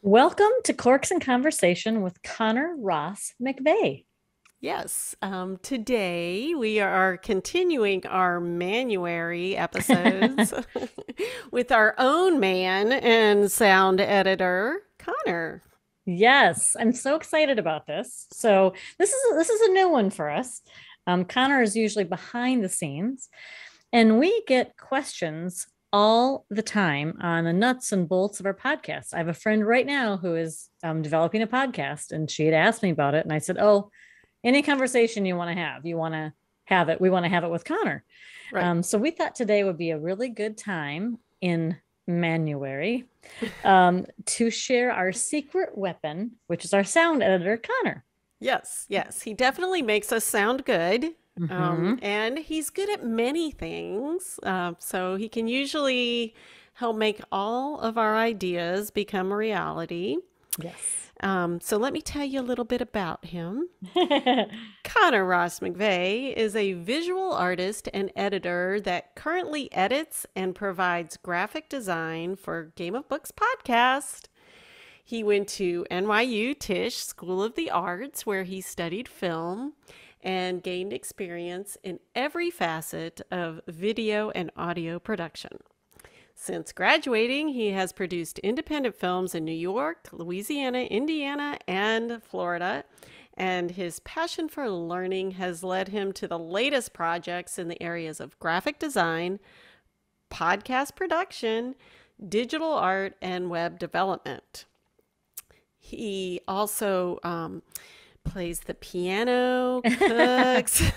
Welcome to Corks and Conversation with Connor Ross McVay. Yes, today we are continuing our Manuary episodes with our own man and sound editor, Connor. Yes, I'm so excited about this. So this is a new one for us. Connor is usually behind the scenes, and we get questions all the time on the nuts and bolts of our podcast. I have a friend right now who is developing a podcast, and she had asked me about it, and I said, "Oh, any conversation you want to have, you want to have it. We want to have it with Connor." Right. So we thought today would be a really good time in Manuary to share our secret weapon, which is our sound editor, Connor. Yes, yes. He definitely makes us sound good. Mm-hmm. And he's good at many things. So he can usually help make all of our ideas become a reality. Yes. So let me tell you a little bit about him. Connor Ross McVay is a visual artist and editor that currently edits and provides graphic design for Game of Books podcast. He went to NYU Tisch School of the Arts, where he studied film and gained experience in every facet of video and audio production. Since graduating, he has produced independent films in New York, Louisiana, Indiana, and Florida. And his passion for learning has led him to the latest projects in the areas of graphic design, podcast production, digital art, and web development. He also plays the piano, cooks. He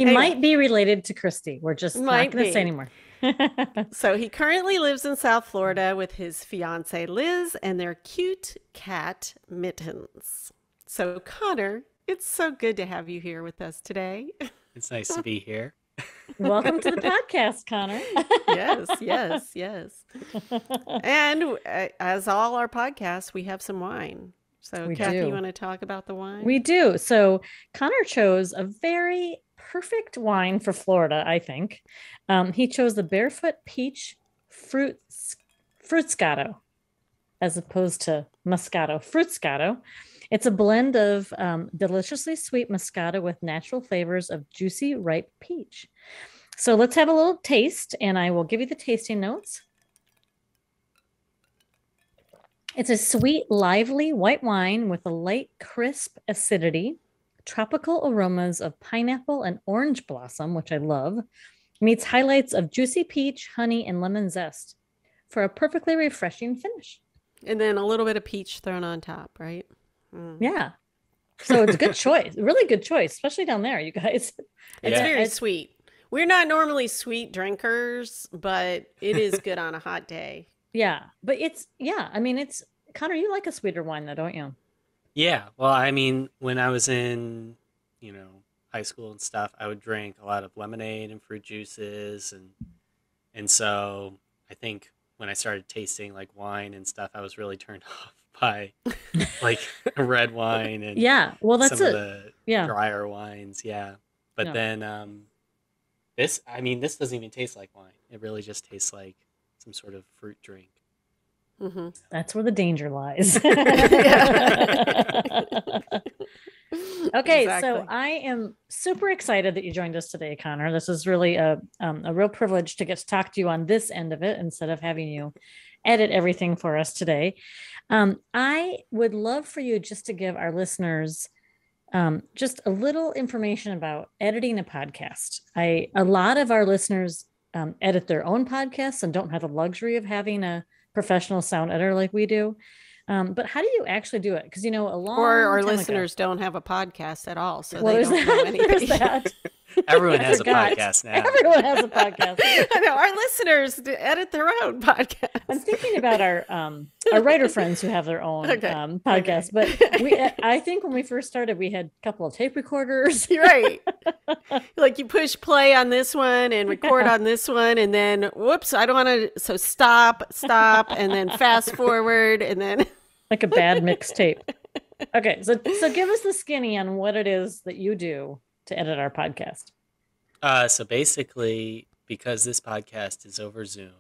Anyway, might be related to Christie. We're just not might going to say be. anymore. So he currently lives in South Florida with his fiancee Liz and their cute cat Mittens. So Connor, it's so good to have you here with us today. It's nice to be here. Welcome to the podcast, Connor. Yes, yes, yes. And as all our podcasts, we have some wine. So We Kathy, you do. want to talk about the wine? We do. So Connor chose a very perfect wine for Florida, I think. He chose the Barefoot Peach Fruitscato as opposed to Moscato. Fruitscato. It's a blend of deliciously sweet Moscato with natural flavors of juicy, ripe peach. So let's have a little taste, and I will give you the tasting notes. It's a sweet, lively white wine with a light, crisp acidity, tropical aromas of pineapple and orange blossom, which I love, meets highlights of juicy peach, honey, and lemon zest for a perfectly refreshing finish. And then a little bit of peach thrown on top, right? Yeah. So it's a good choice, really good choice, especially down there, you guys. It's Yeah. very sweet. We're not normally sweet drinkers, but it is good on a hot day. Yeah. But I mean, it's Connor, you like a sweeter wine though, don't you? Yeah. Well, I mean, when I was in, high school and stuff, I would drink a lot of lemonade and fruit juices and so I think when I started tasting like wine and stuff, I was really turned off by like red wine and Yeah. Well, that's some of it. the Yeah. drier wines, yeah. But No. then this doesn't even taste like wine. It really just tastes like some sort of fruit drink. Hmm. That's where the danger lies. Yeah. Okay, so Exactly. I am super excited that you joined us today, Connor. This is really a real privilege to get to talk to you on this end of it instead of having you edit everything for us today. I would love for you just to give our listeners just a little information about editing a podcast. A lot of our listeners edit their own podcasts and don't have the luxury of having a professional sound editor like we do. But how do you actually do it? Because a long Or our time ago, listeners don't have a podcast at all, so well, they there's don't know that. There's anything. that. Everyone I has a forgot. podcast now. Everyone has a podcast. I know our listeners edit their own I'm podcast. thinking about our writer friends who have their own Okay. podcasts. But I think when we first started, we had a couple of tape recorders. You're right. Like you push play on this one and record on this one, and then whoops, I don't want to. So stop, and then fast forward, and then Like a bad mixtape. Okay, so give us the skinny on what it is that you do to edit our podcast. So basically, because this podcast is over Zoom,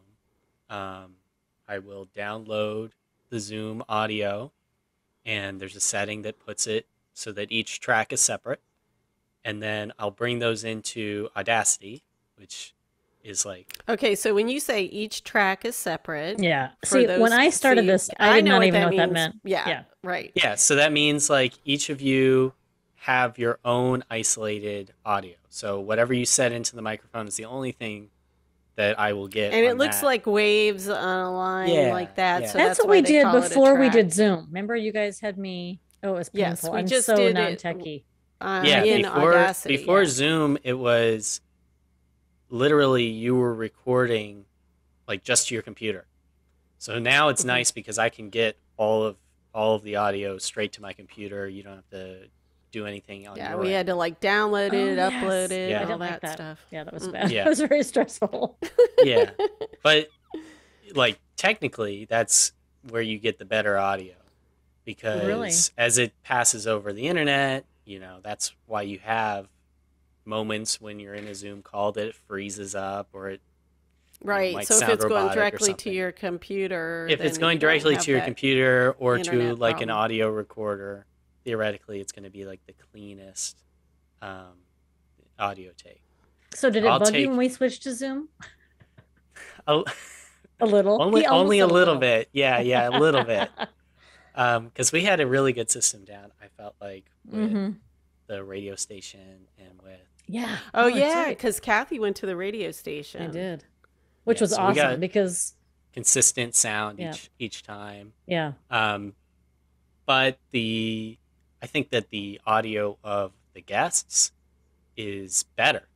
I will download the Zoom audio, and there's a setting that puts it so that each track is separate. And then I'll bring those into Audacity, which is like... Okay, so when you say each track is separate... Yeah. See, when I started this, I did not even know what that meant. Yeah, right. Yeah, so that means like each of you have your own isolated audio. So whatever you set into the microphone is the only thing that I will get. And it looks like waves on a line like that. Yeah. So that's what we did before we did Zoom. Remember, you guys had me... Oh, it was painful. Yes, we I'm just so did non-techie. Before Zoom, it was literally you were recording like just to your computer. So now it's nice because I can get all of the audio straight to my computer. You don't have to do anything on your we end. had to like download it, upload it, Yeah. all that stuff. Yeah, that was bad. It was very stressful. Yeah, but like technically, that's where you get the better audio because as it passes over the internet, you know, that's why you have moments when you're in a Zoom call that it freezes up or it right. So if it's going directly to your computer, if it's going directly to your computer or to like problem. an audio recorder, theoretically it's going to be like the cleanest audio take. So did it bug you when we switched to Zoom? A little, only a little bit. Yeah, a little bit. Because we had a really good system down. I felt like with the radio station and with because Cathi went to the radio station. I did, which was awesome because consistent sound each time. Yeah. But I think that the audio of the guests is better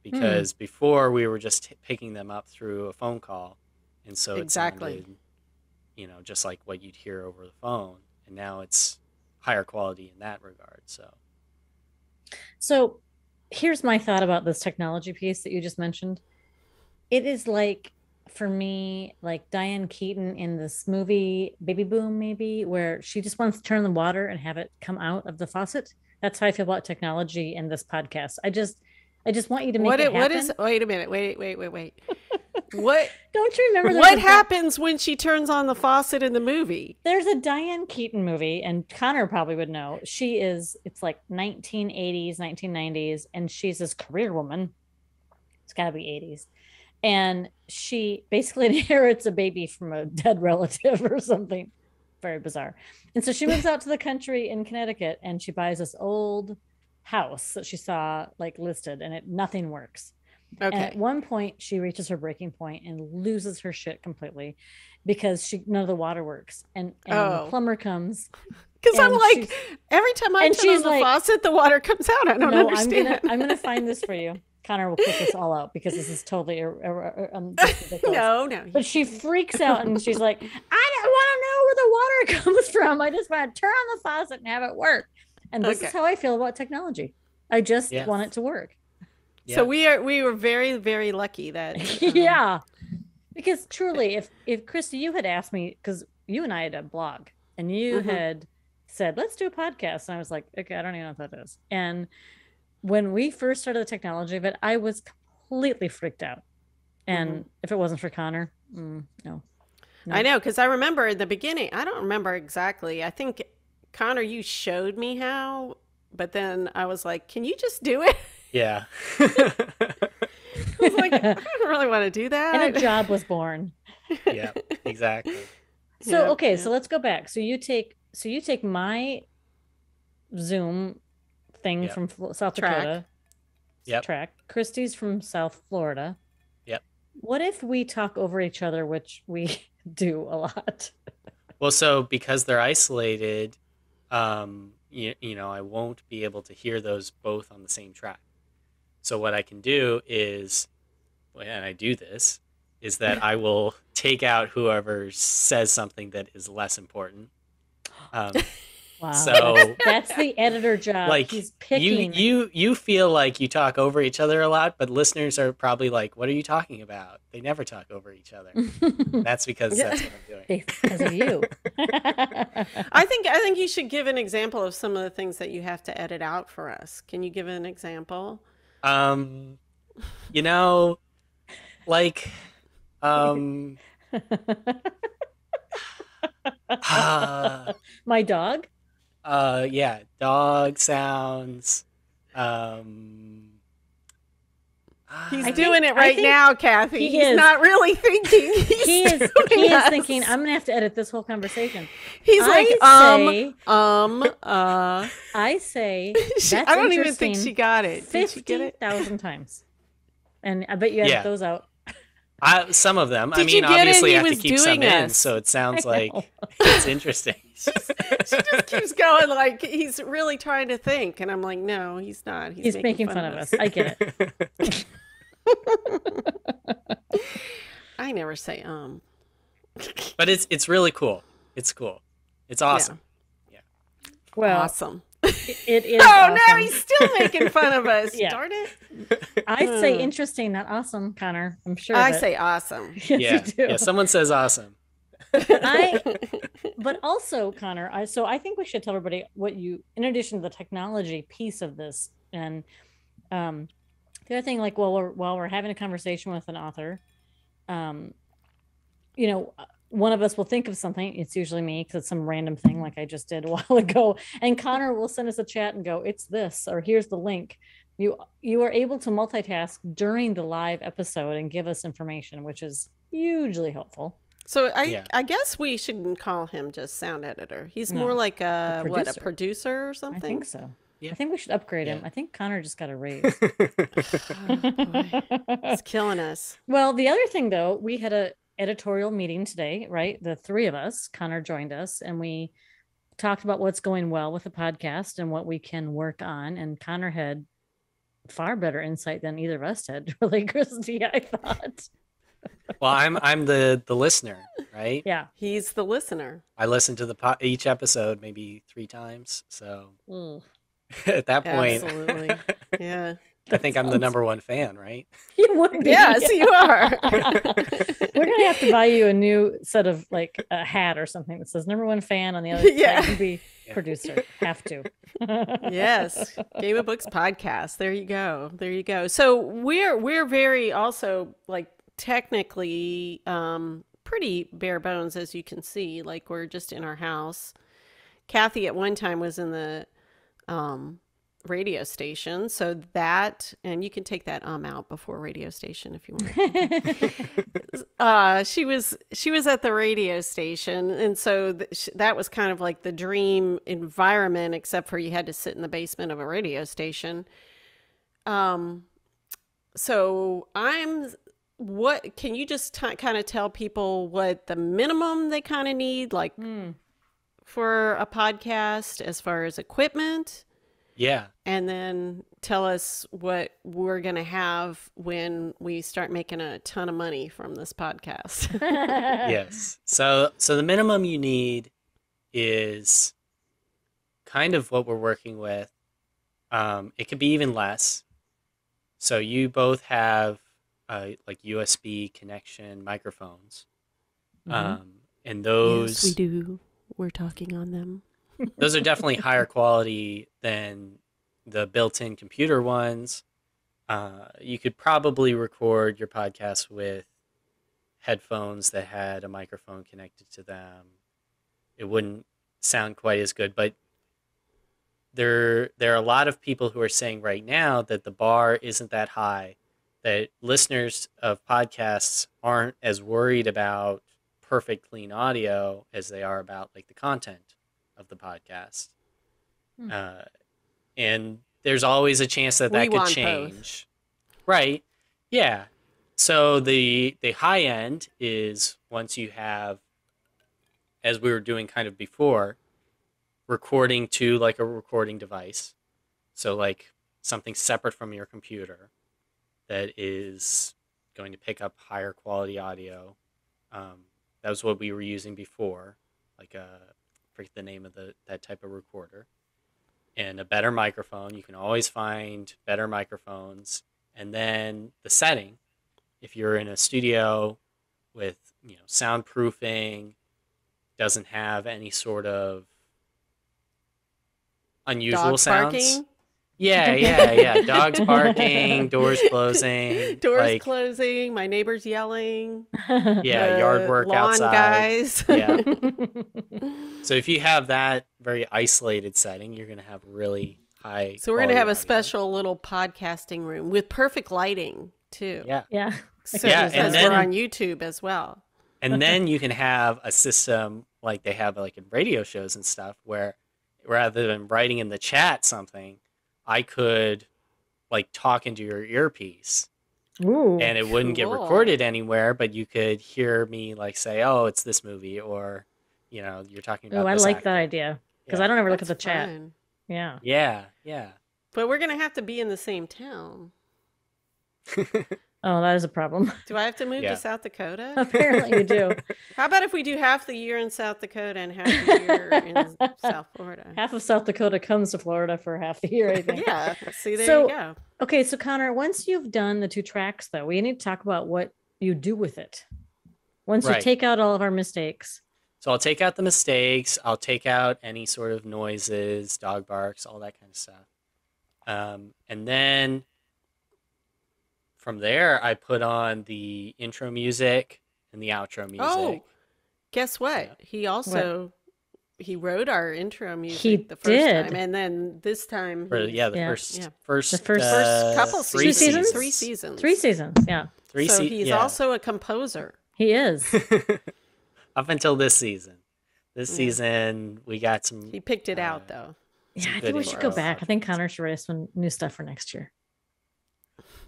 because before we were just picking them up through a phone call, and so it sounded, you know, just like what you'd hear over the phone, and now it's higher quality in that regard. So here's my thought about this technology piece that you just mentioned. It is like, for me, like Diane Keaton in this movie Baby Boom, maybe, where she just wants to turn the water and have it come out of the faucet. That's how I feel about technology in this podcast. I just want you to make it happen. Wait a minute. Wait. What? Don't you remember? What happens when she turns on the faucet in the movie? There's a Diane Keaton movie, and Connor probably would know. It's like 1980s, 1990s, and she's this career woman. It's got to be 80s. And she basically inherits a baby from a dead relative or something very bizarre. And so she moves out to the country in Connecticut, and she buys this old house that she saw like listed, and nothing works. Okay. And at one point she reaches her breaking point and loses her shit completely because none of the water works. And the plumber comes. Because I'm like, every time I turn on the faucet, the water comes out. I don't understand. I'm gonna find this for you. Connor will put this all out because this is totally ridiculous. No. But she freaks out and she's like, I don't want to know where the water comes from. I just want to turn on the faucet and have it work. And this is how I feel about technology. I just want it to work. Yeah. So we were very, very lucky that because truly, if Christy, you had asked me, because you and I had a blog and you had said, let's do a podcast, and I was like, okay, I don't even know what that is. And when we first started the technology of it, I was completely freaked out. And if it wasn't for Connor, no. I know, because I remember in the beginning, I don't remember exactly. I think, Connor, you showed me how, but then I was like, can you just do it? Yeah. I was like, I don't really want to do that. And a job was born. Yeah, exactly. So, so let's go back. So you take my Zoom thing from South Dakota. Track. Christie's from South Florida. Yep. What if we talk over each other, which we do a lot? Well, so because they're isolated, you know, I won't be able to hear those both on the same track. So what I can do is, and I do this, is that I will take out whoever says something that is less important. Wow. So that's the editor job. Like, he's picking. You feel like you talk over each other a lot, but listeners are probably like, "What are you talking about?" They never talk over each other. That's because that's what I'm doing. Because of you. I think you should give an example of some of the things that you have to edit out for us. Can you give an example? You know, like, My dog? Yeah, dog sounds. Um, He's I doing think it I right think now, Cathi. he He's is. not really thinking. He He's is doing thinking, us. I'm gonna have to edit this whole conversation. He's like, I say uh. I say that's I don't even think interesting she got it. Did she get it? 50,000 times. And I bet you edit yeah, those out. some of them. I Did you mean, get it? obviously, He I have to was keep some doing in, us. so it sounds I know. like it's interesting. She just keeps going like he's really trying to think. And I'm like, no, he's not. He's making fun of us. I get it. I never say But it's really cool. It's cool. It's awesome. Yeah. Well, awesome. it is. Oh, awesome. now he's still making fun of us. Yeah. Darn it. I say interesting, not awesome, Connor. I'm sure. I of it. say awesome. Yes, Yeah. you do. Yeah. Someone says awesome. But also, Connor, so I think we should tell everybody what you, in addition to the technology piece of this, and the other thing, like while we're having a conversation with an author, you know, one of us will think of something. It's usually me because it's some random thing like I just did a while ago, and Connor will send us a chat and go, "It's this," or "Here's the link." You are able to multitask during the live episode and give us information, which is hugely helpful. So I guess we shouldn't call him just sound editor. He's more like a producer or something? I think so. Yeah. I think we should upgrade him. I think Connor just got a raise. It's killing us. Well, the other thing though, we had a editorial meeting today, right? The three of us, Connor joined us, and we talked about what's going well with the podcast and what we can work on. And Connor had far better insight than either of us had, really, Christy, I thought. Well, I'm the listener, right? Yeah. He's the listener. I listen to each episode maybe 3 times. So at that point, absolutely. Yeah. I think I'm the number one fan, right? You would be. Yes, you are. We're going to have to buy you a new set of like a hat or something that says number one fan on the other side. You be producer. Have to. Yes. Game of Books podcast. There you go. There you go. So we're very also like technically pretty bare bones, as you can see. Like we're just in our house. Cathi at one time was in the radio station, so that, and you can take that out before radio station if you want. She was at the radio station, and so that was kind of like the dream environment, except for you had to sit in the basement of a radio station. So what can you just kind of tell people what the minimum they kind of need, like for a podcast as far as equipment? Yeah. And then tell us what we're going to have when we start making a ton of money from this podcast. Yes. So the minimum you need is kind of what we're working with. It could be even less. So you both have like USB connection microphones. And those... Yes, we do. We're talking on them. Those are definitely higher quality than the built-in computer ones. You could probably record your podcast with headphones that had a microphone connected to them. It wouldn't sound quite as good, but there are a lot of people who are saying right now that the bar isn't that high, that listeners of podcasts aren't as worried about perfect clean audio as they are about like the content of the podcast. And there's always a chance that could change. Both. Right. Yeah. So the high end is once you have, as we were doing kind of before, recording to like a recording device. So like something separate from your computer that is going to pick up higher quality audio. That was what we were using before, like I forget the name of that type of recorder. And a better microphone. You can always find better microphones. And then the setting, if you're in a studio with, soundproofing, doesn't have any sort of unusual sounds. Yeah. Dogs barking, doors closing, Doors like closing, my neighbors yelling, yard the work lawn outside. guys. Yeah. So if you have that very isolated setting, you're going to have really high So we're going to quality have a audio. special little podcasting room with perfect lighting too. Yeah. Yeah. So Yeah, because and we're then- on YouTube as well. And then you can have a system like they have like in radio shows and stuff where rather than writing in the chat something, I could like talk into your earpiece Ooh. and it wouldn't get Cool. recorded anywhere, but you could hear me like say, "Oh, it's this movie," or you're talking about Oh, I this like actor. that idea because Yeah. I don't ever look at That's the chat. fun. Yeah. Yeah. But we're going to have to be in the same town. Oh, that is a problem. Do I have to move Yeah. to South Dakota? Apparently you do. How about if we do half the year in South Dakota and half the year in South Florida? Half of South Dakota comes to Florida for half the year, I think. Yeah. See, there So- you go. Okay, so Connor, once you've done the 2 tracks, though, we need to talk about what you do with it. Once you Right. take out all of our mistakes. So I'll take out the mistakes. I'll take out any sort of noises, dog barks, all that kind of stuff. And then from there, I put on the intro music and the outro music. Oh, guess what? He also he wrote our intro music He the first did. time, and then this time, For, he's- yeah, the Yeah. first, Yeah. first, The first couple three seasons? 3 seasons, 3 seasons, yeah. So he's also a composer. He is. up until this season. This season, we got some. He picked it out though. Yeah, I good think we should go intro back. I think Connor should write us some new stuff for next year.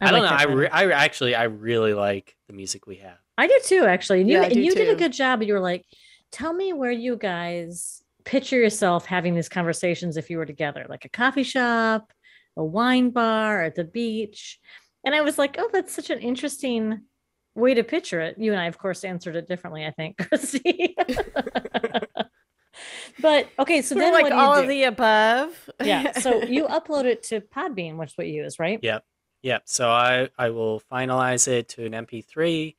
I don't like know. that better. I really like the music we have. I do too, actually. And Yeah, I do you did a too. good job. You were like, tell me where you guys picture yourself having these conversations if you were together, like a coffee shop, a wine bar, at the beach. And I was like, oh, that's such an interesting way to picture it. You and I, of course, answered it differently, I think, Christy. But okay, so We're then like what do you all do? of the above. Yeah. So you upload it to Podbean, which is what you use, right? Yep. So I will finalize it to an MP3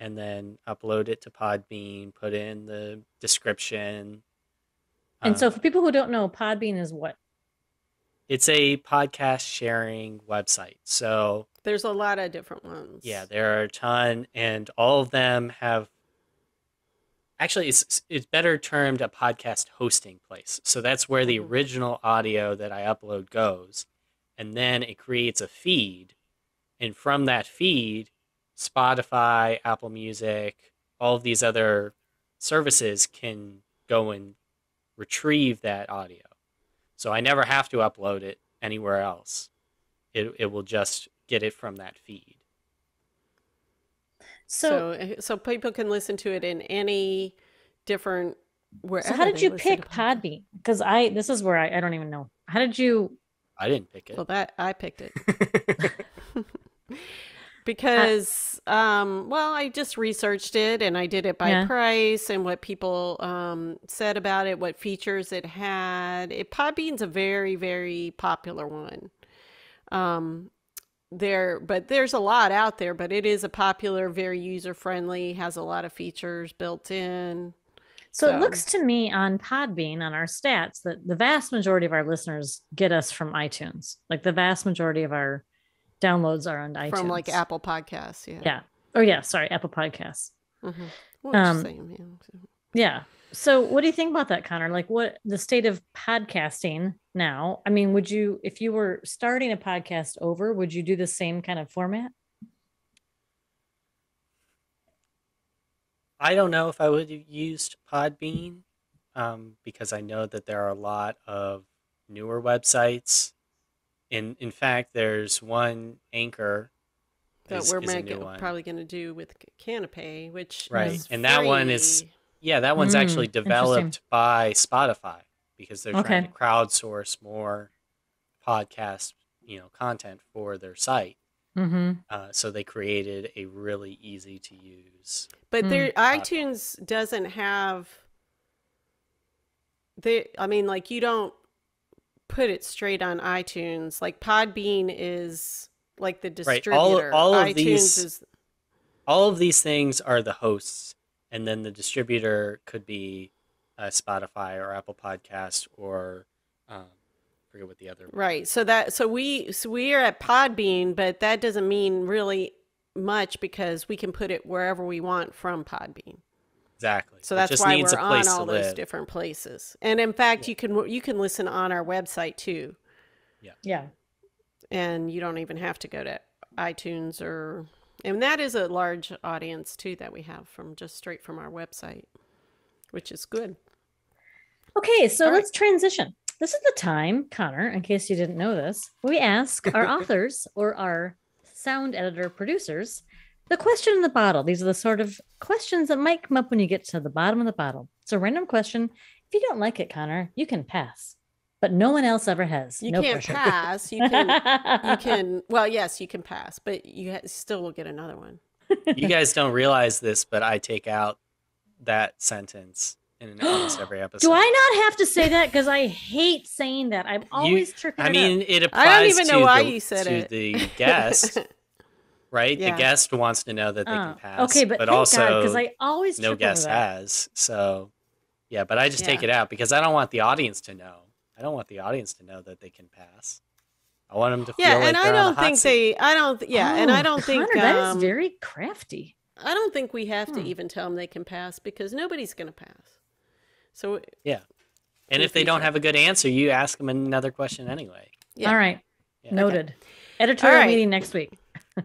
and then upload it to Podbean, put in the description. And so for people who don't know, Podbean is what? It's a podcast sharing website. So There's a lot of different ones. yeah, there are a ton, and all of them have. Actually, it's better termed a podcast hosting place. So that's where the original audio that I upload goes, and then it creates a feed, and from that feed, Spotify, Apple Music, all of these other services can go and retrieve that audio. So I never have to upload it anywhere else. It will just get it from that feed. So people can listen to it in any different wherever. So how did they you listen pick to podcasts. Podbean? Because this is where I don't even know. How did you? I didn't pick it. Well, that I picked it because well, I just researched it and I did it by Yeah. price and what people said about it, what features it had. Podbean's a very, very popular one. But there's a lot out there, but it is a popular, very user friendly, has a lot of features built in. So it looks to me on Podbean, on our stats, that the vast majority of our listeners get us from iTunes. Like the vast majority of our downloads are on iTunes. From like Apple Podcasts, yeah. Yeah. Oh yeah. Sorry, Apple Podcasts. Mm-hmm. Well, Um, same, yeah. Yeah. So what do you think about that, Connor? Like what the state of podcasting now? I mean, would you, if you were starting a podcast over, would you do the same kind of format? I don't know if I would have used Podbean because I know that there are a lot of newer websites. In fact, there's one Anchor That is we're a new one. probably going to do with Canopy, which Right. is And that one is free. Yeah, that one's actually developed interesting. by Spotify because they're trying Okay. to crowdsource more podcast, content for their site. Mm-hmm. So they created a really easy to use. But their Spotify. iTunes doesn't have. Like you don't put it straight on iTunes. Like Podbean is like the Right. distributor. All of iTunes these- is All of these things are the hosts, and then the distributor could be Spotify or Apple Podcast or forget what the other. Right. So we are at Podbean, but that doesn't mean really much because we can put it wherever we want from Podbean. Exactly. So that's why we're on all those different places. And in fact, you can listen on our website too. Yeah. Yeah. And you don't even have to go to iTunes and that is a large audience too that we have from just straight from our website, which is good. Okay, so let's transition. This is the time, Connor, in case you didn't know this, we ask our authors or our sound editor producers the question in the bottle. These are the sort of questions that might come up when you get to the bottom of the bottle. It's a random question. If you don't like it, Connor, you can pass. But no one else ever has. You no can't pressure. pass. You can. Well, yes, you can pass, but you still will get another one. You guys don't realize this, but I take out that sentence in almost every episode. Do I not have to say that? Because I hate saying that. I'm always tricking it up. It applies I don't even know why you said it. To the guest, right? Yeah. The guest wants to know that they can pass. Okay, but also, because I always no guest has. So, yeah, but I just take it out because I don't want the audience to know. I don't want the audience to know that they can pass. I want them to feel like they're on the hot seat. and I don't Connor, think that is very crafty. I don't think we have to even tell them they can pass because nobody's going to pass. So yeah, and if they don't have a good answer, you ask them another question anyway. Yeah. All right, noted. Okay. Editorial meeting next week.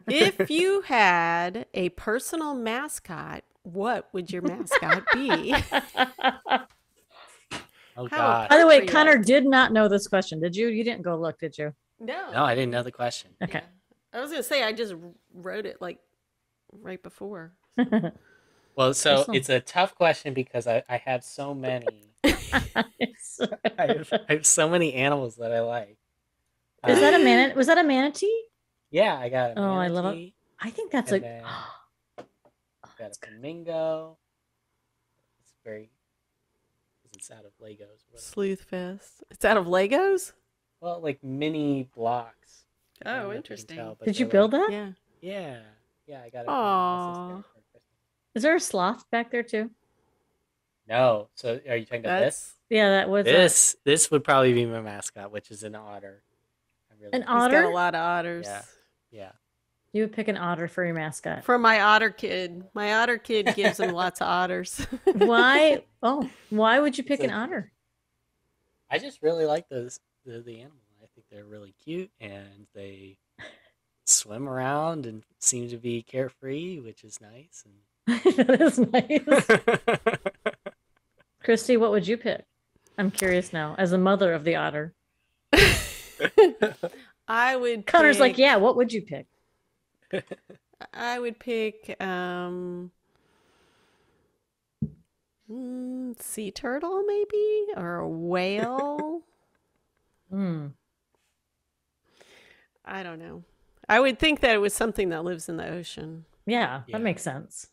If you had a personal mascot, what would your mascot be? Oh God! By the way, Connor did not know this question. Did you? You didn't go look, did you? No, I didn't know the question. Okay. Yeah. I was going to say I just wrote it like right before. Well, so it's a tough question because I have so many. I have so many animals that I like. Is that a Was that a manatee? Yeah, I got a manatee. Oh, I love it. I think that's got a flamingo. It's very. It's out of Legos. Sleuth Fest. It's out of Legos? Well, like mini blocks. Oh, interesting. Did you build that? Yeah. Yeah, I got it. Aww. Is there a sloth back there too? No. So are you talking about this? Yeah, that was this would probably be my mascot, which is an otter. An otter? He's got a lot of otters. Yeah. You would pick an otter for your mascot. For my otter kid. My otter kid gives him lots of otters. Why? Oh, why would you pick an otter? I just really like the animal. I think they're really cute and they swim around and seem to be carefree, which is nice. That is nice. Christy, what would you pick? I'm curious now, as a mother of the otter. I would Connor's like, yeah, what would you pick? I would pick sea turtle maybe, or a whale. I don't know. I would think that it was something that lives in the ocean. Yeah, that makes sense.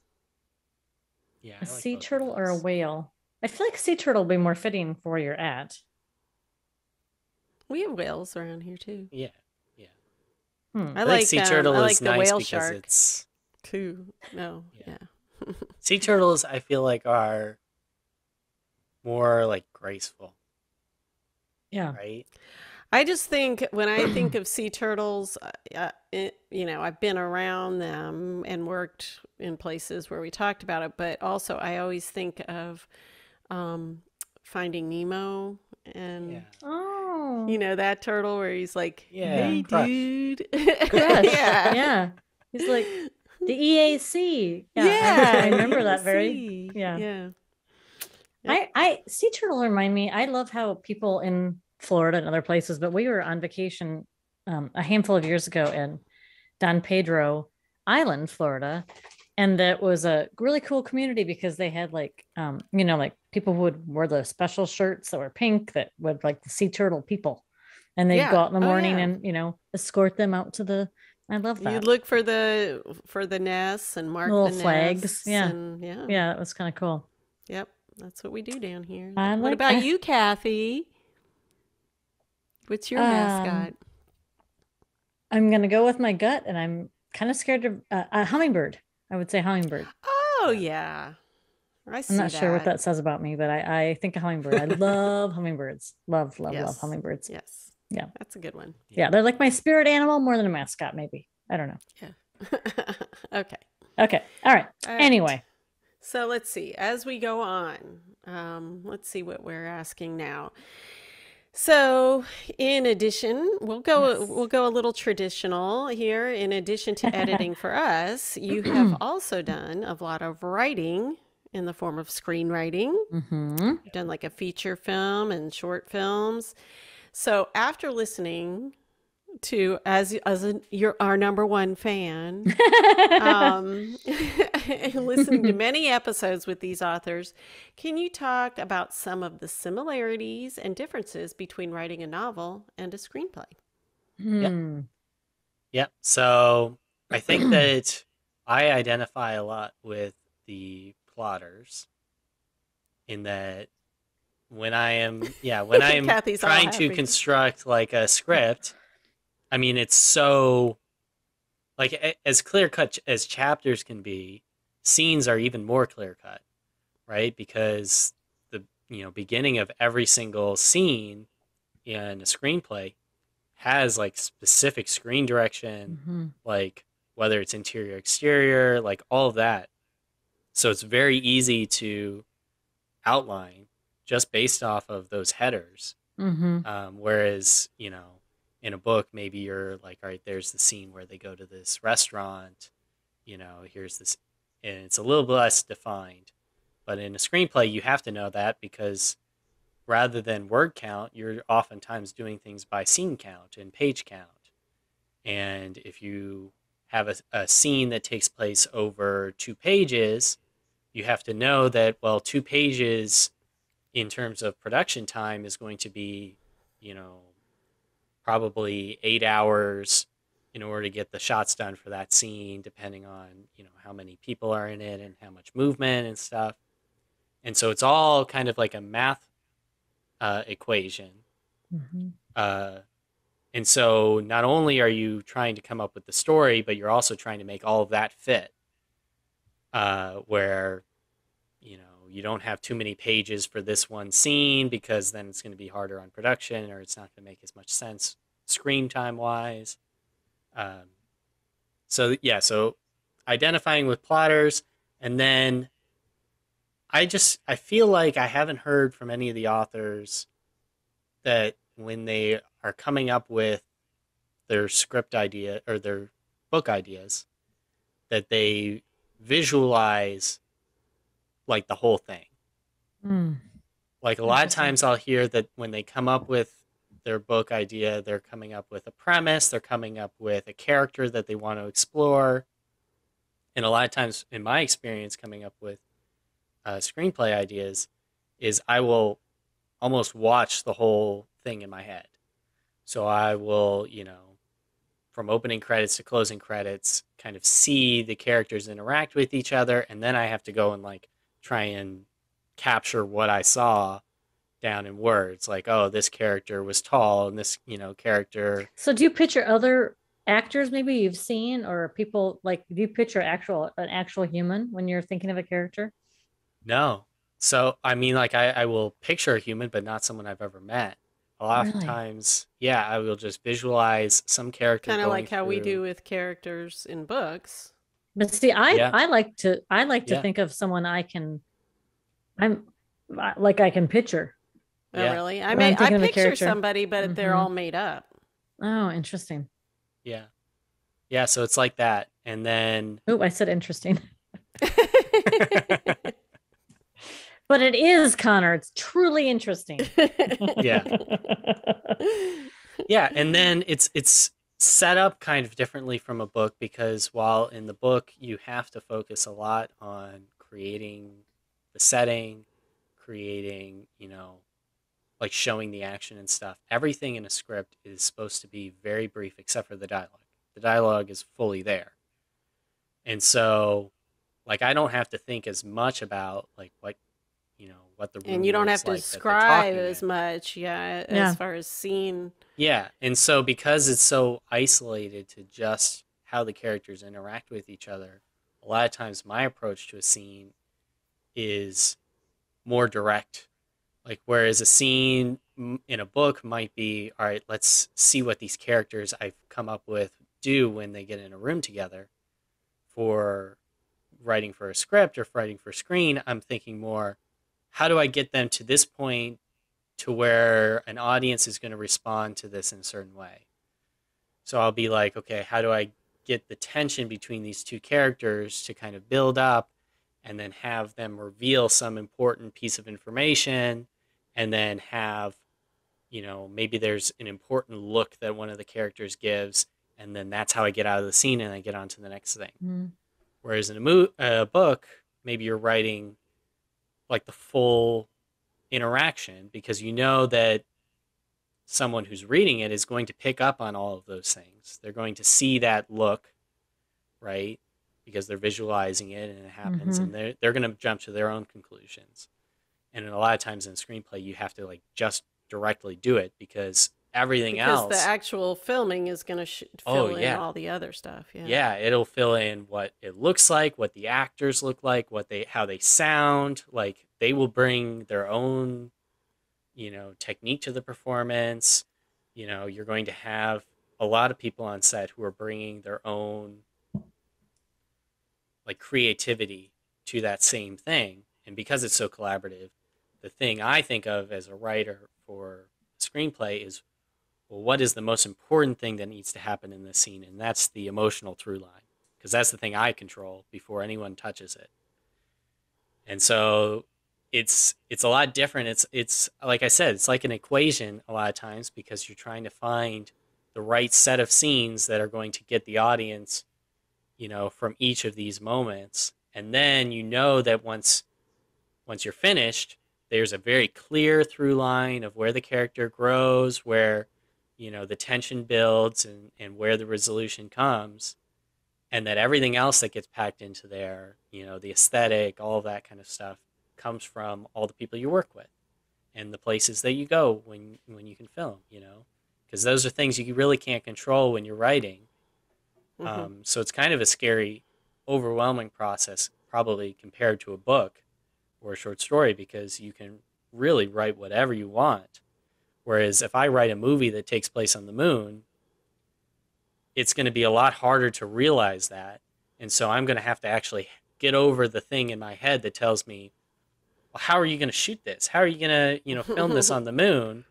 Yeah, a sea turtle or a whale. I feel like sea turtle would be more fitting for where you're at. We have whales around here too. Yeah. I like sea turtle I like is the nice whale because shark it's too. No, yeah. Sea turtles, I feel like, are more like graceful. Yeah. Right. I just think when I think of sea turtles, I've been around them and worked in places where we talked about it, but also I always think of Finding Nemo and that turtle where he's like, "Hey, Crush. dude." Crush. Yeah. He's like the EAC. Yeah. I remember that very. Yeah. I sea turtle remind me. I love how people in Florida and other places, but we were on vacation a handful of years ago in Don Pedro Island, Florida, and that was a really cool community because they had like like people who would wear the special shirts that were pink that would like the sea turtle people, and they'd go out in the morning and escort them out to the. I love that. You'd look for the nests and mark little the flags. nests. Yeah, and, yeah, it was kind of cool. Yep, that's what we do down here. What about you, Kathy? What's your mascot? I'm gonna go with my gut, and I'm kind of scared of a hummingbird. I would say hummingbird. Oh yeah, I'm not sure what that says about me, but I think a hummingbird. I love hummingbirds. Love hummingbirds. Yes. Yeah. That's a good one. Yeah. They're like my spirit animal more than a mascot, maybe. I don't know. Yeah. Okay. Okay. All right. All right. Anyway. So let's see. As we go on, let's see what we're asking now. So, in addition, we'll go a little traditional here. In addition to editing for us, you have also done a lot of writing in the form of screenwriting. You've done like a feature film and short films. So, after listening to you're our number one fan, listening to many episodes with these authors, can you talk about some of the similarities and differences between writing a novel and a screenplay? Yep. So I think that I identify a lot with the plotters in that when I am trying to construct like a script, I mean, it's so like as clear cut as chapters can be, scenes are even more clear cut, right? Because the beginning of every single scene in a screenplay has like specific screen direction, like whether it's interior, exterior, like all of that. So it's very easy to outline just based off of those headers. Whereas, in a book, maybe you're like, all right, there's the scene where they go to this restaurant, here's this, and it's a little less defined. But in a screenplay, you have to know that because rather than word count, you're oftentimes doing things by scene count and page count. And if you have a scene that takes place over 2 pages, you have to know that, well, 2 pages in terms of production time is going to be, probably 8 hours in order to get the shots done for that scene, depending on, how many people are in it and how much movement and stuff. And so it's all kind of like a math equation. And so not only are you trying to come up with the story, but you're also trying to make all of that fit where, you don't have too many pages for this one scene because then it's going to be harder on production or it's not going to make as much sense screen time wise. So identifying with plotters, and then I feel like I haven't heard from any of the authors that when they are coming up with their script idea or their book ideas, that they visualize like the whole thing. Like a lot of times I'll hear that when they come up with their book idea, they're coming up with a premise, they're coming up with a character that they want to explore. And a lot of times in my experience coming up with screenplay ideas is I will almost watch the whole thing in my head. So I will, from opening credits to closing credits, kind of see the characters interact with each other. And then I have to go and like try and capture what I saw down in words. Like, oh, this character was tall and this, character. So do you picture other actors maybe you've seen or people like, do you picture an actual human when you're thinking of a character? No. So, I mean, like I will picture a human, but not someone I've ever met. A lot of times, I will just visualize some character. Kind of like how we do with characters in books. But see, I like to think of someone I can picture. Oh, really? I picture somebody, but they're all made up. Oh, interesting. Yeah. Yeah, so it's like that. And then... Oh, I said interesting. But it is, Connor. It's truly interesting. Yeah. Yeah, and then it's set up kind of differently from a book because while in the book you have to focus a lot on creating the setting, creating, like showing the action and stuff, everything in a script is supposed to be very brief except for the dialogue. The dialogue is fully there. And so, like, I don't have to think as much about, like, what the room and you don't have to like describe as much, as far as scene. Yeah, and so because it's so isolated to just how the characters interact with each other, a lot of times my approach to a scene is more direct. Like, whereas a scene in a book might be, all right, let's see what these characters I've come up with do when they get in a room together. For writing for a script or for writing for screen, I'm thinking more, how do I get them to this point to where an audience is going to respond to this in a certain way? So I'll be like, okay, how do I get the tension between these two characters to kind of build up and then have them reveal some important piece of information, and then have, maybe there's an important look that one of the characters gives, and then that's how I get out of the scene and I get on to the next thing. Mm. Whereas in a book, maybe you're writing like the full interaction, because you know that someone who's reading it is going to pick up on all of those things. They're going to see that look, right? Because they're visualizing it and it happens, and they're going to jump to their own conclusions. And a lot of times in screenplay, you have to like just directly do it, because everything else, because the actual filming is going to fill in all the other stuff. Yeah, it'll fill in what it looks like, what the actors look like, how they sound. Like, they will bring their own, technique to the performance. You're going to have a lot of people on set who are bringing their own like creativity to that same thing. And because it's so collaborative, the thing I think of as a writer for a screenplay is, well, what is the most important thing that needs to happen in this scene? And that's the emotional through line, because that's the thing I control before anyone touches it. And so it's a lot different. It's like I said, it's like an equation a lot of times, because you're trying to find the right set of scenes that are going to get the audience, from each of these moments. And then that once you're finished, there's a very clear through line of where the character grows, where the tension builds, and where the resolution comes, and that everything else that gets packed into there, the aesthetic, all of that kind of stuff, comes from all the people you work with and the places that you go when you can film, because those are things you really can't control when you're writing. So it's kind of a scary, overwhelming process, probably compared to a book or a short story, because you can really write whatever you want. Whereas if I write a movie that takes place on the moon, it's going to be a lot harder to realize that. And so I'm going to have to actually get over the thing in my head that tells me, well, how are you going to shoot this? How are you going to, film this on the moon?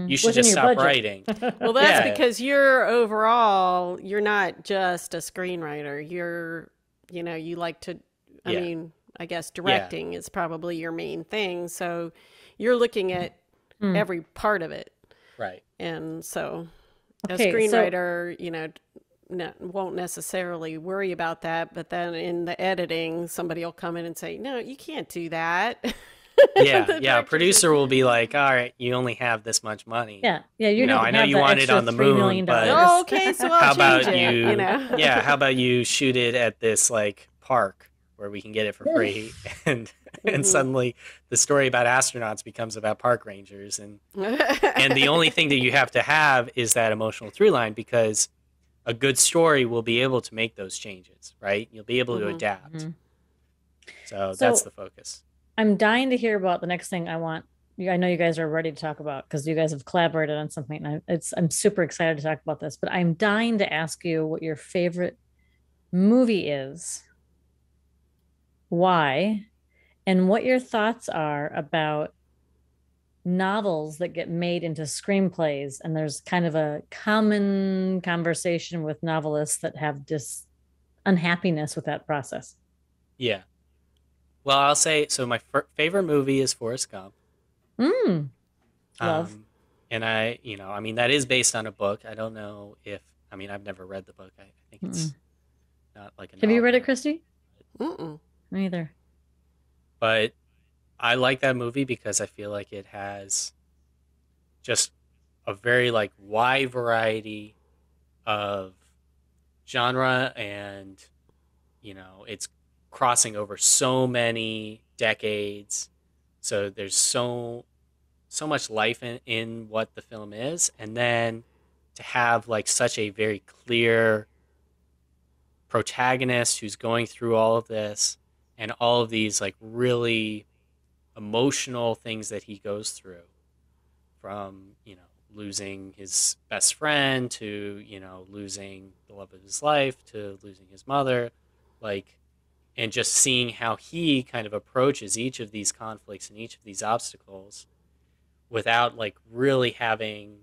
You should just stop writing. Well, that's because you're not just a screenwriter. You like to, I mean, I guess directing is probably your main thing. So you're looking at every part of it. Right. And so a screenwriter, won't necessarily worry about that. But then in the editing, somebody will come in and say, no, you can't do that. A producer will be like, all right, you only have this much money. I know you want it on the moon, but okay, so I'll change it. How about you shoot it at this like park where we can get it for free? And suddenly the story about astronauts becomes about park rangers, and the only thing that you have to have is that emotional through line, because a good story will be able to make those changes, right? You'll be able to adapt. So that's the focus. I'm dying to hear about the next thing I want. I know you guys are ready to talk about, because you guys have collaborated on something, and I'm super excited to talk about this, but I'm dying to ask you what your favorite movie is, why, and what your thoughts are about novels that get made into screenplays. And there's kind of a common conversation with novelists that have this unhappiness with that process. Yeah. Well, I'll say, so my favorite movie is Forrest Gump. Love. And that is based on a book. I don't know I've never read the book. I think it's not like a novel. Have you read it, Christy? Me either. But I like that movie because I feel like it has just a very like wide variety of genre, and it's crossing over so many decades. So there's so much life in what the film is, and then to have like such a very clear protagonist who's going through all of this and all of these like really emotional things that he goes through from, losing his best friend to, losing the love of his life to losing his mother, like, and just seeing how he kind of approaches each of these conflicts and each of these obstacles without like really having,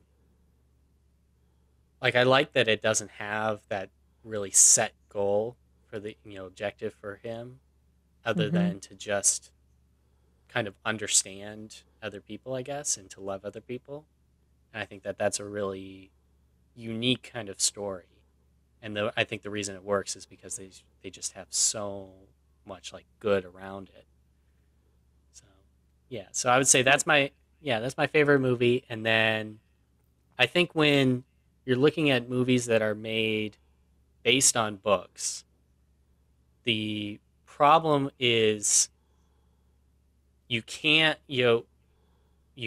like, I like that it doesn't have that really set goal for the, objective for him, other Mm-hmm. than to just kind of understand other people, I guess, and to love other people. And I think that that's a really unique kind of story. And I think the reason it works is because they just have so much like good around it. So yeah, so I would say that's my favorite movie. And then I think when you're looking at movies that are made based on books, the problem is you can't, you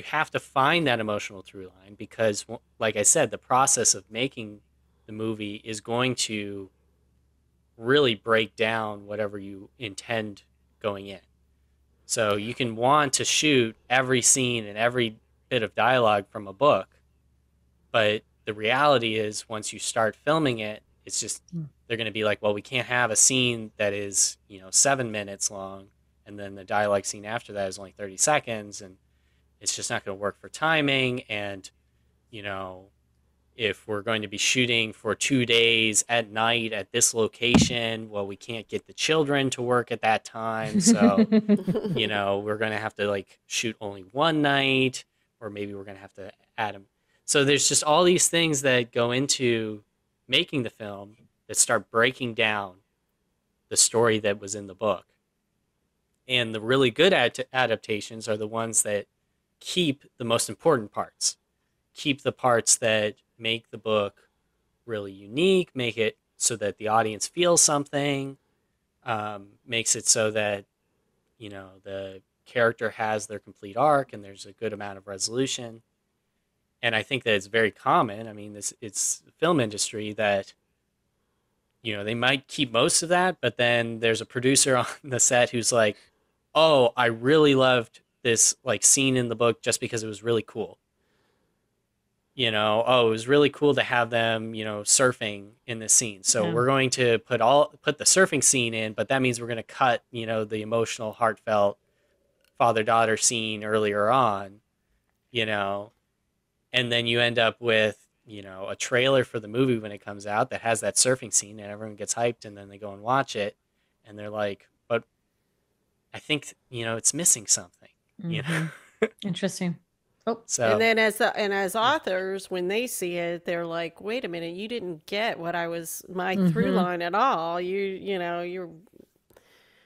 have to find that emotional through line because, like I said, the process of making the movie is going to really break down whatever you intend going in. So you can want to shoot every scene and every bit of dialogue from a book, but the reality is once you start filming it, it's just they're going to be like, well, we can't have a scene that is, 7 minutes long, and then the dialogue scene after that is only 30 seconds, and it's just not going to work for timing. And, you know, if we're going to be shooting for 2 days at night at this location, well, we can't get the children to work at that time. So, we're going to have to like shoot only one night, or maybe we're going to have to add them. So there's just all these things that go into making the film that start breaking down the story that was in the book. And the really good adaptations are the ones that keep the most important parts, keep the parts that make the book really unique, make it so that the audience feels something, makes it so that, the character has their complete arc and there's a good amount of resolution. And I think that it's very common. I mean, it's the film industry that, they might keep most of that, but then there's a producer on the set who's like, oh, I really loved this like scene in the book just because it was really cool. Oh, it was really cool to have them, surfing in this scene. So Yeah. we're going to put the surfing scene in, but that means we're going to cut, the emotional, heartfelt father-daughter scene earlier on, and then you end up with, a trailer for the movie when it comes out that has that surfing scene and everyone gets hyped and then they go and watch it and they're like, but I think, it's missing something, Mm-hmm. Interesting. Oh, So, And then as authors, when they see it, they're like, "Wait a minute, you didn't get what I was my through mm-hmm. line at all. You're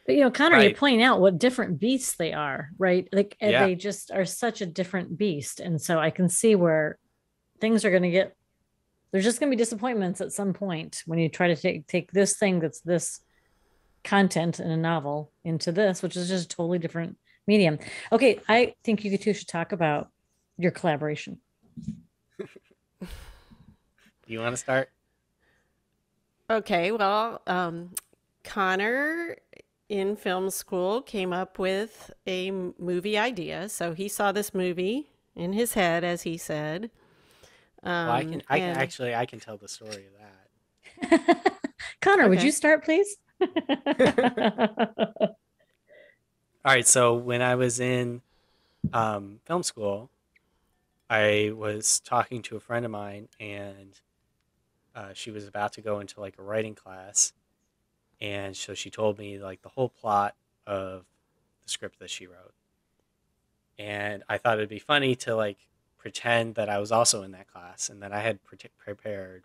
But Connor, you're right. pointing out what different beasts they are, right? Like Yeah. they just are such a different beast. And so I can see where things are going to get, there's just going to be disappointments at some point when you try to take this thing that's this content in a novel into this, which is just a totally different medium. Okay, I think you two should talk about your collaboration. Do you want to start? okay. Well, Connor in film school came up with a movie idea. So he saw this movie in his head, as he said. Well, And I can tell the story of that. Connor, would you okay. start, please? All right. So when I was in film school, I was talking to a friend of mine, and she was about to go into like a writing class, and so she told me like the whole plot of the script that she wrote, and I thought it'd be funny to like pretend that I was also in that class and that I had prepared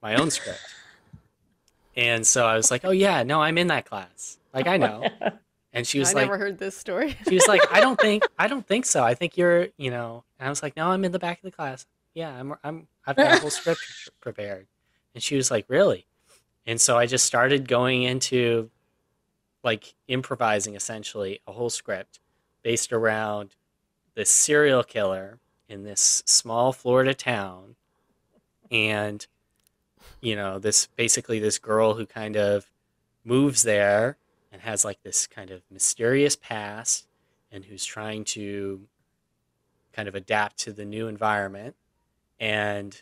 my own script. And so I was like, "Oh yeah, no, I'm in that class. Like I know." And she I was like, never heard this story. I don't think so. I think you're, And I was like, "No, I'm in the back of the class. Yeah, I've got a whole script prepared." And she was like, "Really?" And so I just started going into like improvising essentially a whole script based around this serial killer in this small Florida town, and this basically this girl who kind of moves there and has like this kind of mysterious past, and who's trying to kind of adapt to the new environment. And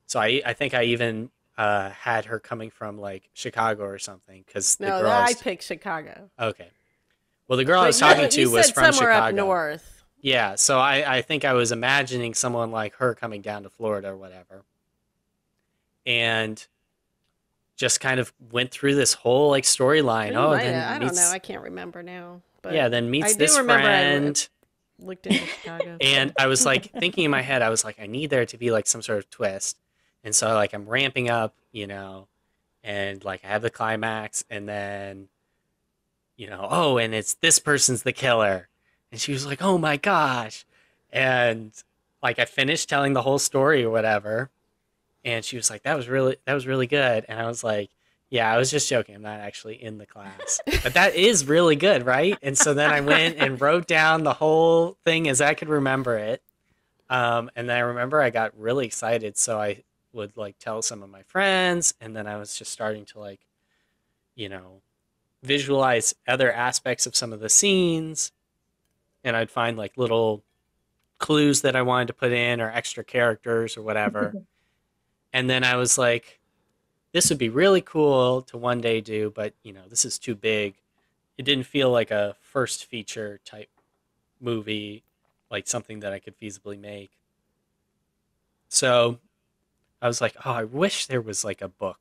so I think I even had her coming from like Chicago or something, because the No, girl I picked Chicago. okay. Well, the girl I But was talking to you was said from somewhere up Chicago. north. Yeah, so I think I was imagining someone like her coming down to Florida or whatever. And just kind of went through this whole like storyline. You Oh, might have, then I don't know. meets I can't remember now. But yeah, then I meets do this remember friend. looked into Chicago. And I was like thinking in my head, I was like, I need there to be like some sort of twist. And so like I'm ramping up, and like I have the climax, and then, oh, and it's this person's the killer. And she was like, oh my gosh. And like I finished telling the whole story or whatever. And she was like, that was really good. And I was like, yeah, I was just joking. I'm not actually in the class. But that is really good, right? And so then I went and wrote down the whole thing as I could remember it. And then I remember I got really excited. So I would like tell some of my friends. And then I was just starting to like, you know, visualize other aspects of some of the scenes. And I'd find like little clues that I wanted to put in, or extra characters or whatever. And then I was like, this would be really cool to one day do, but this is too big. It didn't feel like a first feature type movie, like something that I could feasibly make. So I was like, oh, I wish there was like a book.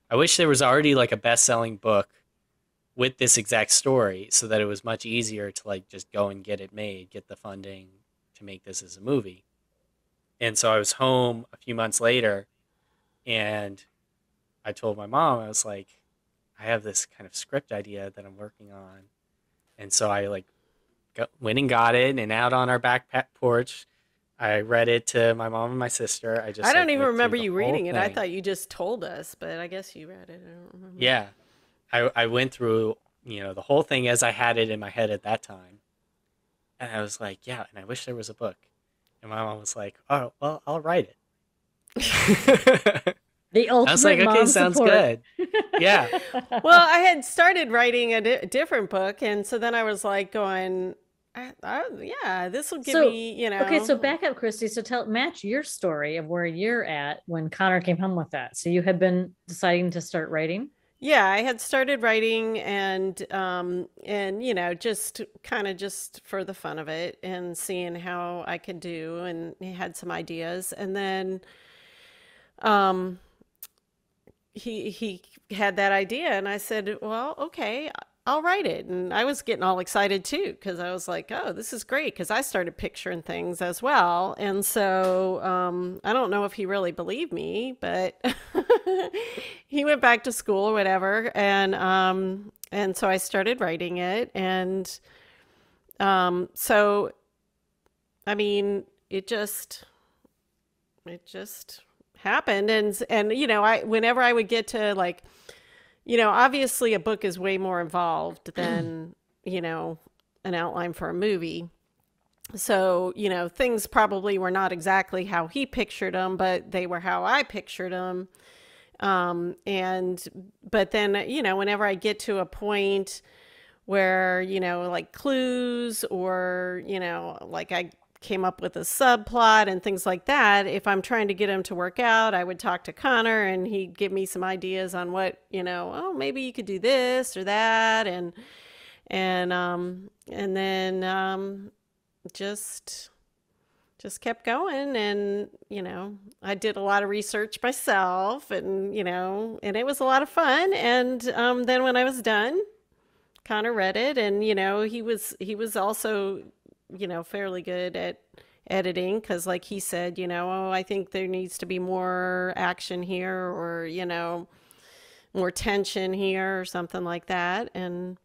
I wish there was already like a best-selling book with this exact story, so that it was much easier to like just go and get it made, get the funding to make this as a movie. And so I was home a few months later, and I told my mom, I was like, I have this kind of script idea that I'm working on. And so I like went and got it, and out on our back porch, I read it to my mom and my sister. I don't like, even went through remember the you whole reading it. I thing. thought you just told us, but I guess you read it. I don't remember. Yeah. I went through, the whole thing as I had it in my head at that time. And I was like, yeah, and I wish there was a book. And my mom was like, oh, well, I'll write it. The ultimate I was like, okay, mom sounds support. good. Yeah. Well, I had started writing a different book, and so then I was like going, yeah, this will give me, Okay, so back up, Christy. So match your story of where you're at when Connor came home with that. So you had been deciding to start writing? Yeah, I had started writing, and just kind of just for the fun of it and seeing how I could do, and he had some ideas. And then um he had that idea, and I said, well, okay, I'll write it. And I was getting all excited too, because I was like, oh, this is great, because I started picturing things as well. And so I don't know if he really believed me, but he went back to school or whatever, and so I started writing it. And so I mean, it just happened. And I, whenever I would get to like, obviously a book is way more involved than an outline for a movie. So things probably were not exactly how he pictured them, but they were how I pictured them. But then whenever I get to a point where like clues, or like I came up with a subplot and things like that, if I'm trying to get him to work out, I would talk to Connor, and he'd give me some ideas on what, oh, maybe you could do this or that. And then just kept going. And I did a lot of research myself, and and it was a lot of fun. And then when I was done, Connor read it, and he was also fairly good at editing, because like he said, oh, I think there needs to be more action here, or more tension here, or something like that. And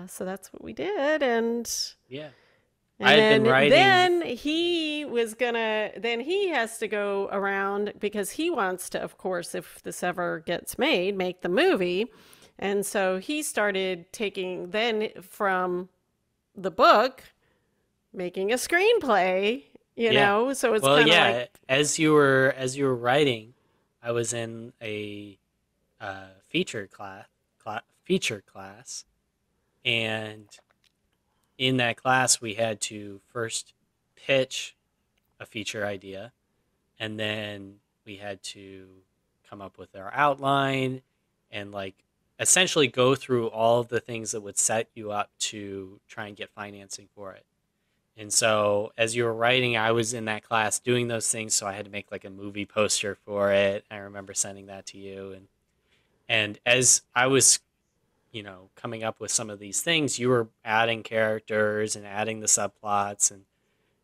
so that's what we did. And Yeah. and I had been writing. then he has to go around, because he wants to, of course, if this ever gets made, make the movie. And so he started taking then from the book, making a screenplay, so it's kind of like, as you were writing, I was in a feature class, and in that class we had to first pitch a feature idea, and then we had to come up with our outline and like essentially go through all of the things that would set you up to try and get financing for it. And so as you were writing, I was in that class doing those things, so I had to make like a movie poster for it. I remember sending that to you, and as I was, coming up with some of these things, you were adding characters and adding the subplots,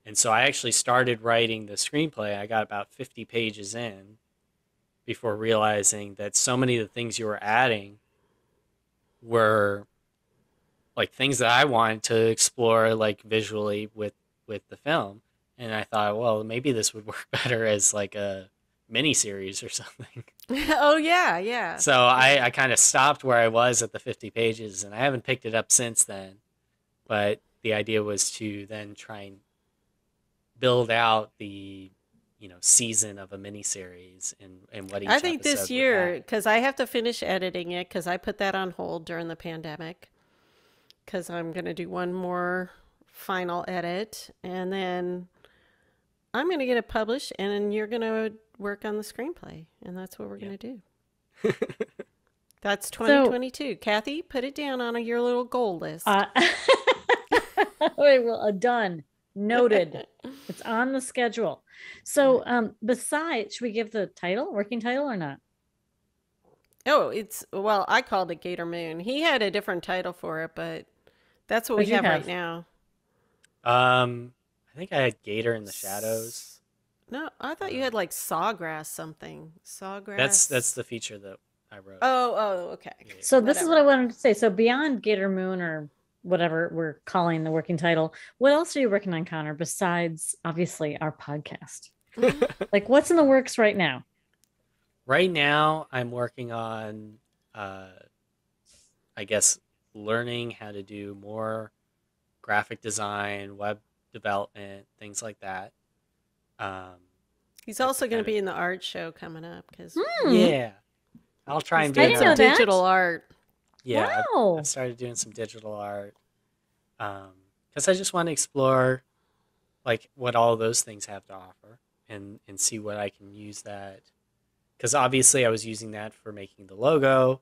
and so I actually started writing the screenplay. I got about 50 pages in before realizing that so many of the things you were adding were like things that I wanted to explore like visually with the film. And I thought, well, maybe this would work better as like a mini series or something. Oh, yeah, yeah. So I kind of stopped where I was at the 50 pages, and I haven't picked it up since then. But the idea was to then try and build out the season of a miniseries and what each I think episode this would year, have. because I have to finish editing it, because I put that on hold during the pandemic, because I'm going to do one more final edit, and then I'm going to get it published, and then you're going to work on the screenplay, and that's what we're going to do. That's 2022. Cathi, put it down on your little goal list. Wait, well, done. Noted. It's on the schedule. So besides, should we give the title, working title, or not? Oh, well, I called it Gator Moon. He had a different title for it, but that's what we have right now. I think I had Gator in the Shadows. No, I thought you had like Sawgrass something. Sawgrass. That's the feature that I wrote. Oh, okay. Yeah. So this is what I wanted to say. So beyond Gator Moon, or whatever we're calling the working title, what else are you working on, Connor, besides obviously our podcast? Like, what's in the works right now? Right now, I'm working on, I guess, learning how to do more graphic design, web development, things like that. He's also going to be in the art show coming up because yeah, I'll try and do some digital art. Yeah, wow. I've started doing some digital art because I just want to explore like what all of those things have to offer and see what I can use that. Because obviously I was using that for making the logo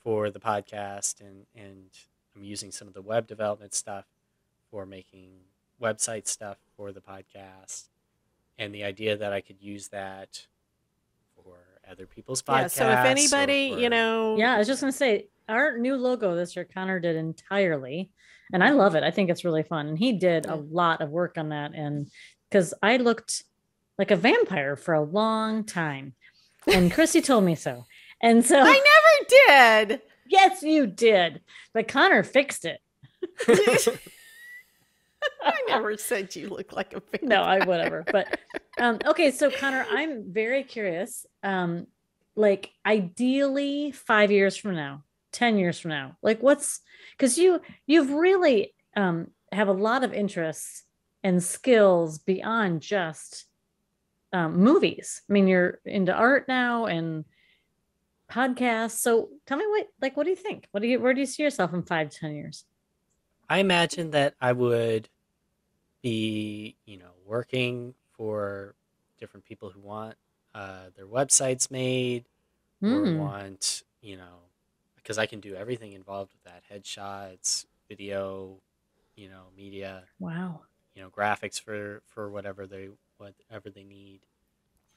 for the podcast, and I'm using some of the web development stuff for making website stuff for the podcast. And the idea that I could use that for other people's podcasts. Yeah, so if anybody, Yeah, I was just going to say, our new logo this year, Connor did entirely. And I love it. I think it's really fun. And he did a lot of work on that. And because I looked like a vampire for a long time. And Christy told me so. And so I never did. Yes, you did. But Connor fixed it. I never said you look like a vampire. No, whatever. But okay, so Connor, I'm very curious. Like ideally 5 years from now, 10 years from now, like because you've really have a lot of interests and skills beyond just movies. I mean, you're into art now and podcasts. So tell me what do you think? Where do you see yourself in 5 to 10 years? I imagine that I would be, working for different people who want their websites made or want, because I can do everything involved with that: headshots, video, media. Wow. Graphics for whatever they need.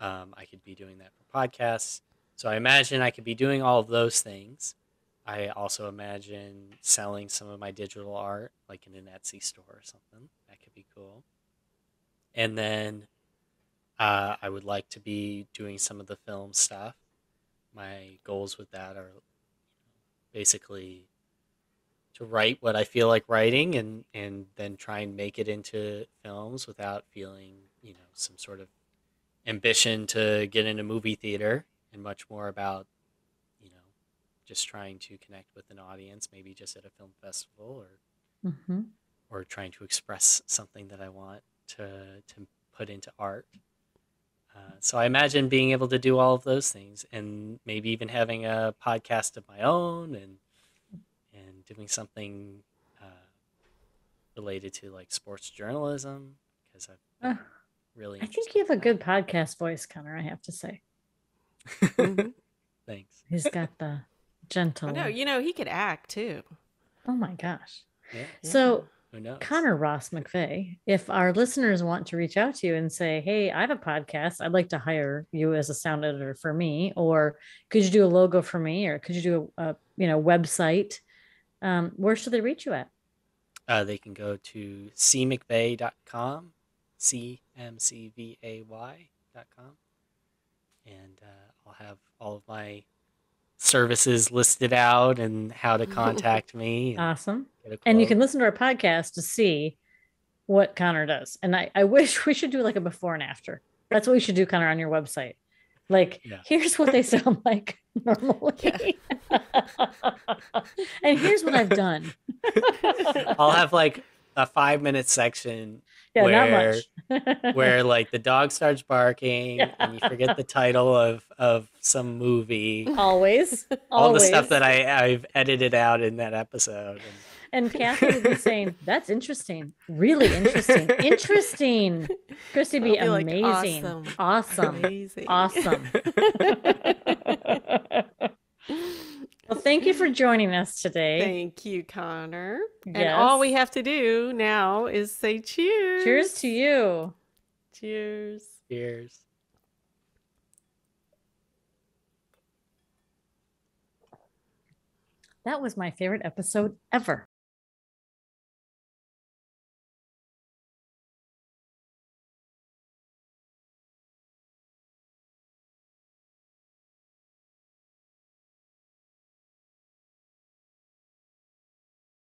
I could be doing that for podcasts. So I imagine I could be doing all of those things. I also imagine selling some of my digital art, like in an Etsy store or something. That could be cool. And then I would like to be doing some of the film stuff. My goals with that are basically to write what I feel like writing and then try and make it into films without feeling, some sort of ambition to get in a movie theater, and much more about, just trying to connect with an audience, maybe just at a film festival or trying to express something that I want to put into art. So I imagine being able to do all of those things, and maybe even having a podcast of my own and doing something related to like sports journalism, because Uh, Really I think interesting you have a good fact. podcast voice, Connor, I have to say. Mhm. Thanks. He's got the I know, gentle. he could act too. Oh my gosh. Yeah. Yeah. So, Who knows? Connor Ross McVay, if our listeners want to reach out to you and say, "Hey, I have a podcast. I'd like to hire you as a sound editor for me," or could you do a logo for me, or could you do a website? Where should they reach you at? They can go to cmcvay.com, cmcvay.com, and I'll have all of my services listed out and how to contact me and Awesome. get a And you quote. can listen to our podcast to see what Connor does. And I wish we should do like a before and after. That's what we should do, Connor, on your website. Like, Yeah. here's what they sound like normally. And here's what I've done. I'll have like a 5-minute section Yeah, not where much. where like the dog starts barking and you forget the title of some movie, Always. all the stuff Always. that I've edited out in that episode. And Cathi would be saying, "That's interesting. Really interesting. Interesting." Christy be I'll be like, amazing. awesome. Awesome. Amazing. Awesome. Well, thank you for joining us today. Thank you, Connor. And Yes. all we have to do now is say cheers. Cheers to you. Cheers. Cheers. That was my favorite episode ever.